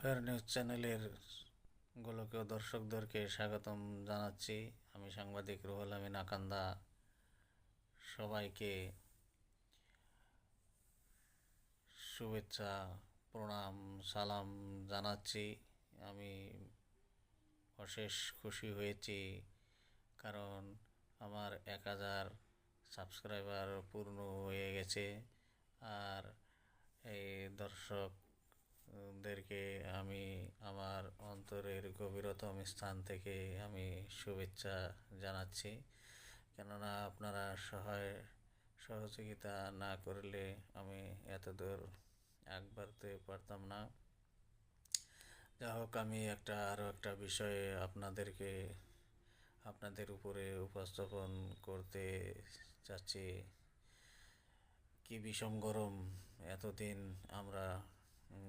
Fire news চ্যানেলের গোলকীয় দর্শকদেরকে স্বাগতম জানাচ্ছি। আমি সাংবাদিক রুহুল আমিন আকান্দা। সবাইকে শুভেচ্ছা, প্রণাম, সালাম জানাচ্ছি। আমি অশেষ খুশি হয়েছি, কারণ আমার 1000 সাবস্ক্রাইবার পূর্ণ হয়ে গেছে। আর এই দর্শকদেরকে আমি আমার অন্তরের গভীরতম স্থান থেকে আমি শুভেচ্ছা জানাচ্ছি। কেননা আপনারা সহযোগিতা না করলে আমি এত দূর বাড়তে পারতাম না। যা হোক, আমি আরও একটা বিষয়ে আপনাদের উপরে উপস্থাপন করতে চাচ্ছি। কি বিষম গরম! এতদিন আমরা